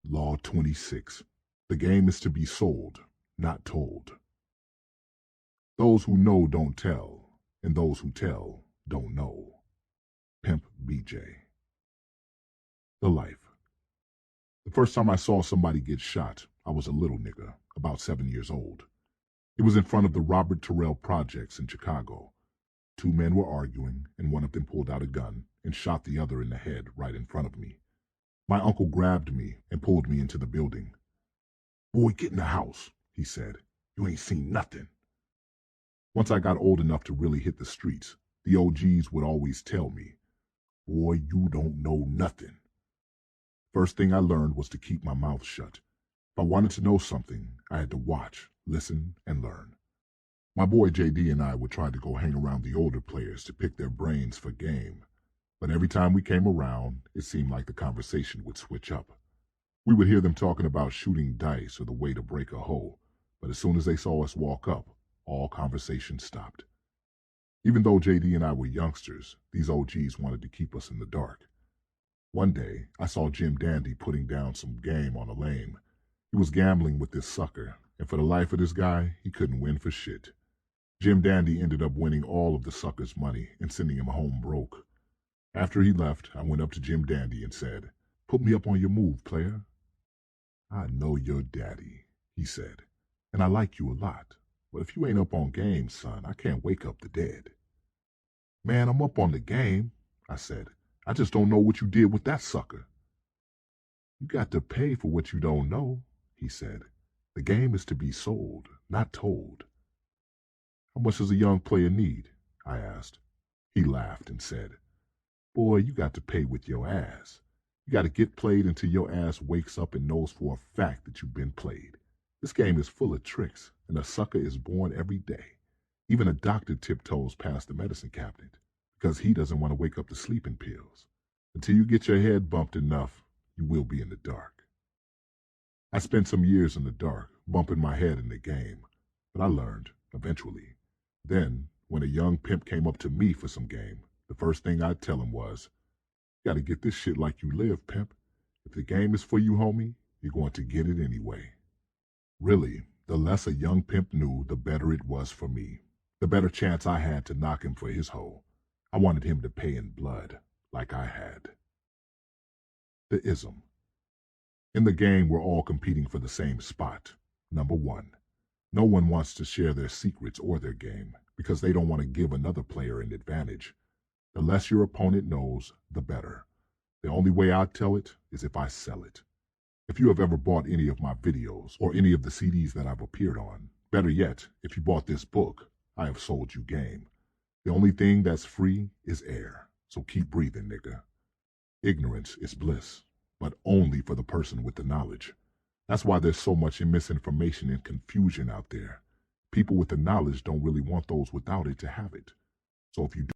Law 26. The game is to be sold, not told. Those who know don't tell, and those who tell don't know. Pimp BJ. The life. The first time I saw somebody get shot, I was a little nigga, about 7 years old. It was in front of the Robert Terrell Projects in Chicago. Two men were arguing, and one of them pulled out a gun and shot the other in the head right in front of me. My uncle grabbed me and pulled me into the building. "Boy, get in the house," he said. "You ain't seen nothing." Once I got old enough to really hit the streets, the OGs would always tell me, "Boy, you don't know nothing." First thing I learned was to keep my mouth shut. If I wanted to know something, I had to watch, listen, and learn. My boy JD and I would try to go hang around the older players to pick their brains for game. But every time we came around, it seemed like the conversation would switch up. We would hear them talking about shooting dice or the way to break a hoe, but as soon as they saw us walk up, all conversation stopped. Even though JD and I were youngsters, these OGs wanted to keep us in the dark. One day, I saw Jim Dandy putting down some game on a lame. He was gambling with this sucker, and for the life of this guy, he couldn't win for shit. Jim Dandy ended up winning all of the sucker's money and sending him home broke. After he left, I went up to Jim Dandy and said, "Put me up on your move, player." "I know your daddy," he said, "and I like you a lot. But if you ain't up on game, son, I can't wake up the dead." "Man, I'm up on the game," I said. "I just don't know what you did with that sucker." "You got to pay for what you don't know," he said. "The game is to be sold, not told." "How much does a young player need?" I asked. He laughed and said, "Boy, you got to pay with your ass. You got to get played until your ass wakes up and knows for a fact that you've been played. This game is full of tricks, and a sucker is born every day. Even a doctor tiptoes past the medicine cabinet because he doesn't want to wake up to sleeping pills. Until you get your head bumped enough, you will be in the dark." I spent some years in the dark, bumping my head in the game, but I learned, eventually. Then, when a young pimp came up to me for some game, the first thing I'd tell him was, "You gotta get this shit like you live, pimp. If the game is for you, homie, you're going to get it anyway." Really, the less a young pimp knew, the better it was for me. The better chance I had to knock him for his hoe. I wanted him to pay in blood, like I had. The ism. In the game, we're all competing for the same spot. Number one. No one wants to share their secrets or their game because they don't want to give another player an advantage. The less your opponent knows, the better. The only way I'd tell it is if I sell it. If you have ever bought any of my videos or any of the CDs that I've appeared on, better yet, if you bought this book, I have sold you game. The only thing that's free is air, so keep breathing, nigga. Ignorance is bliss, but only for the person with the knowledge. That's why there's so much misinformation and confusion out there. People with the knowledge don't really want those without it to have it. So if you